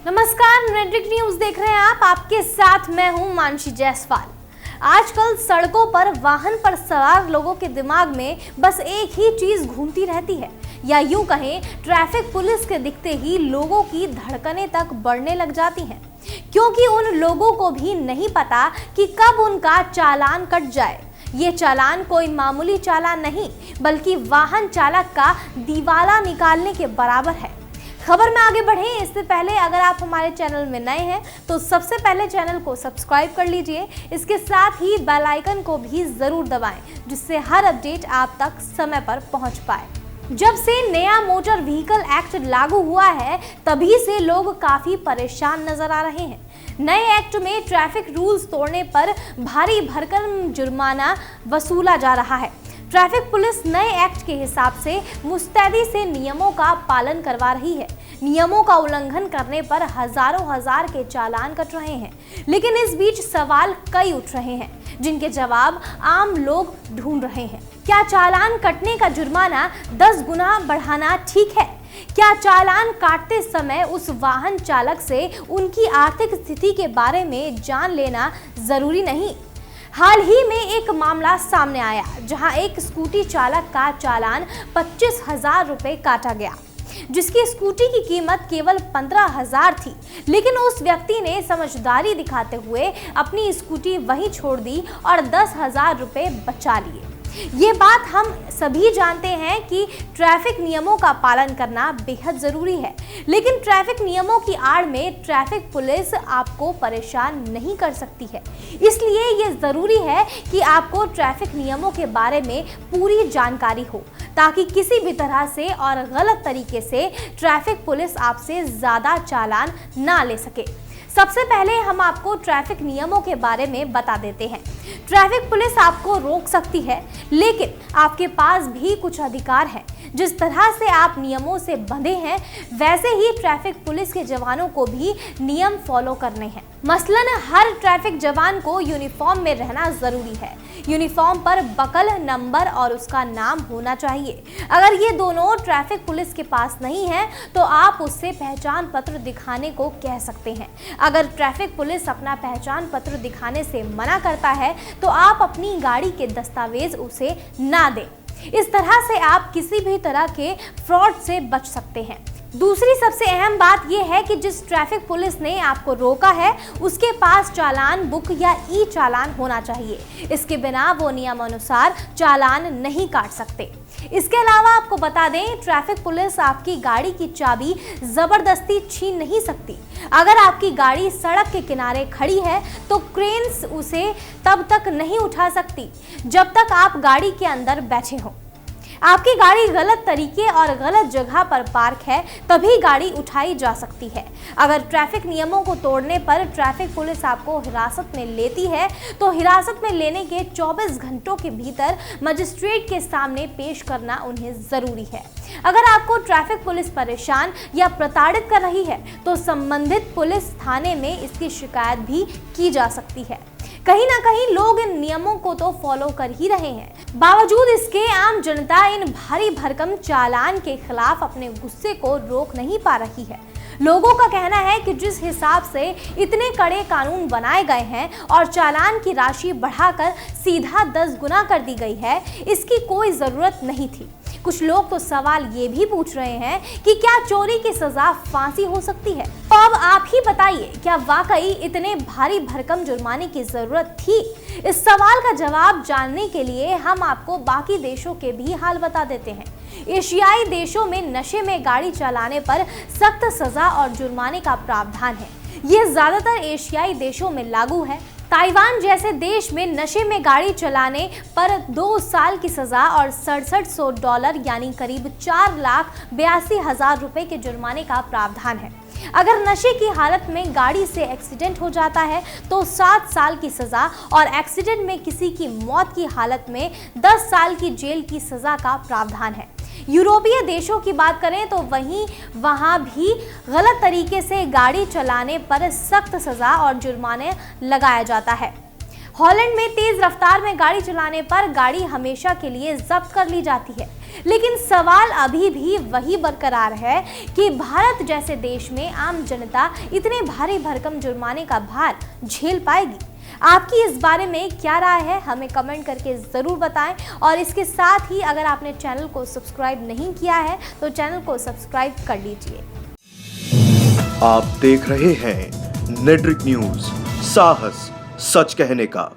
नमस्कार, नेट्रिक न्यूज देख रहे हैं आप। आपके साथ मैं हूं मानसी जायसवाल। आजकल सड़कों पर वाहन पर सवार लोगों के दिमाग में बस एक ही चीज घूमती रहती है, या यूं कहें ट्रैफिक पुलिस के दिखते ही लोगों की धड़कनें तक बढ़ने लग जाती हैं, क्योंकि उन लोगों को भी नहीं पता कि कब उनका चालान कट जाए। ये चालान कोई मामूली चालान नहीं, बल्कि वाहन चालक का दिवाला निकालने के बराबर है। खबर में आगे बढ़ें इससे पहले अगर आप हमारे चैनल में नए हैं तो सबसे पहले चैनल को सब्सक्राइब कर लीजिए। इसके साथ ही बेल आइकन को भी जरूर दबाएं, जिससे हर अपडेट आप तक समय पर पहुंच पाए। जब से नया मोटर व्हीकल एक्ट लागू हुआ है, तभी से लोग काफी परेशान नजर आ रहे हैं। नए एक्ट में ट्रैफिक रूल्स तोड़ने पर भारी भरकम जुर्माना वसूला जा रहा है। ट्रैफिक पुलिस नए एक्ट के हिसाब से मुस्तैदी से नियमों का पालन करवा रही है। नियमों का उल्लंघन करने पर हजारों हजार के चालान कट रहे हैं, लेकिन इस बीच सवाल कई उठ रहे हैं, जिनके जवाब आम लोग ढूंढ रहे हैं। क्या चालान कटने का जुर्माना 10 गुना बढ़ाना ठीक है? क्या चालान काटते समय उस वाहन चालक से उनकी आर्थिक स्थिति के बारे में जान लेना जरूरी नहीं? हाल ही में एक मामला सामने आया, जहां एक स्कूटी चालक का चालान 25,000 रुपए काटा गया, जिसकी स्कूटी की कीमत केवल 15,000 थी। लेकिन उस व्यक्ति ने समझदारी दिखाते हुए अपनी स्कूटी वहीं छोड़ दी और 10,000 रुपए बचा लिए। ये बात हम सभी जानते हैं कि ट्रैफिक नियमों का पालन करना बेहद जरूरी है, लेकिन ट्रैफिक नियमों की आड़ में ट्रैफिक पुलिस आपको परेशान नहीं कर सकती है। इसलिए ये जरूरी है कि आपको ट्रैफिक नियमों के बारे में पूरी जानकारी हो, ताकि किसी भी तरह से और गलत तरीके से ट्रैफिक पुलिस आपसे ज्यादा चालान ना ले सके। सबसे पहले हम आपको ट्रैफिक नियमों के बारे में बता देते हैं। ट्रैफिक पुलिस आपको रोक सकती है, लेकिन आपके पास भी कुछ अधिकार हैं। जिस तरह से आप नियमों से बंधे हैं, वैसे ही ट्रैफिक पुलिस के जवानों को भी नियम फॉलो करने हैं। मसलन हर ट्रैफिक जवान को यूनिफॉर्म में रहना जरूरी है। यूनिफॉर्म पर बकल, नंबर और उसका नाम होना चाहिए। अगर ये दोनों ट्रैफिक पुलिस के पास नहीं है, तो आप उससे पहचान पत्र दिखाने को कह सकते हैं। अगर ट्रैफिक पुलिस अपना पहचान पत्र दिखाने से मना करता है, तो आप अपनी गाड़ी के दस्तावेज उसे ना दें। इस तरह से आप किसी भी तरह के फ्रॉड से बच सकते हैं। दूसरी सबसे अहम बात यह है कि जिस ट्रैफिक पुलिस ने आपको रोका है, उसके पास चालान बुक या ई चालान होना चाहिए। इसके बिना वो नियमानुसार चालान नहीं काट सकते। इसके अलावा आपको बता दें, ट्रैफिक पुलिस आपकी गाड़ी की चाबी जबरदस्ती छीन नहीं सकती। अगर आपकी गाड़ी सड़क के किनारे खड़ी है, तो क्रेन्स उसे तब तक नहीं उठा सकती जब तक आप गाड़ी के अंदर बैठे हो। आपकी गाड़ी गलत तरीके और गलत जगह पर पार्क है, तभी गाड़ी उठाई जा सकती है। अगर ट्रैफिक नियमों को तोड़ने पर ट्रैफिक पुलिस आपको हिरासत में लेती है, तो हिरासत में लेने के 24 घंटों के भीतर मजिस्ट्रेट के सामने पेश करना उन्हें जरूरी है। अगर आपको ट्रैफिक पुलिस परेशान या प्रताड़ित कर रही है, तो संबंधित पुलिस थाने में इसकी शिकायत भी की जा सकती है। कहीं ना कहीं लोग इन नियमों को तो फॉलो कर ही रहे हैं, बावजूद इसके आम जनता इन भारी भरकम चालान के खिलाफ अपने गुस्से को रोक नहीं पा रही है। लोगों का कहना है कि जिस हिसाब से इतने कड़े कानून बनाए गए हैं और चालान की राशि बढ़ाकर सीधा 10 गुना कर दी गई है, इसकी कोई जरूरत नहीं थी। कुछ लोग तो सवाल ये भी पूछ रहे हैं कि क्या चोरी की सजा फांसी हो सकती है? तो अब आप ही बताइए, क्या वाकई इतने भारी भरकम जुर्माने की जरूरत थी? इस सवाल का जवाब जानने के लिए हम आपको बाकी देशों के भी हाल बता देते हैं। एशियाई देशों में नशे में गाड़ी चलाने पर सख्त सजा और जुर्माने का प्रावधान है। ये ज्यादातर एशियाई देशों में लागू है। ताइवान जैसे देश में नशे में गाड़ी चलाने पर 2 साल की सजा और $6700 यानी करीब 4,82,000 रुपए के जुर्माने का प्रावधान है। अगर नशे की हालत में गाड़ी से एक्सीडेंट हो जाता है, तो 7 साल की सजा और एक्सीडेंट में किसी की मौत की हालत में 10 साल की जेल की सजा का प्रावधान है। यूरोपीय देशों की बात करें तो वहाँ भी गलत तरीके से गाड़ी चलाने पर सख्त सजा और जुर्माने लगाया जाता है। हॉलैंड में तेज रफ्तार में गाड़ी चलाने पर गाड़ी हमेशा के लिए जब्त कर ली जाती है। लेकिन सवाल अभी भी वही बरकरार है कि भारत जैसे देश में आम जनता इतने भारी भरकम जुर्माने का भार झेल पाएगी? आपकी इस बारे में क्या राय है, हमें कमेंट करके ज़रूर बताएं। और इसके साथ ही अगर आपने चैनल को सब्सक्राइब नहीं किया है तो चैनल को सब्सक्राइब कर लीजिए। आप देख रहे हैं नेट्रिक न्यूज, साहस सच कहने का।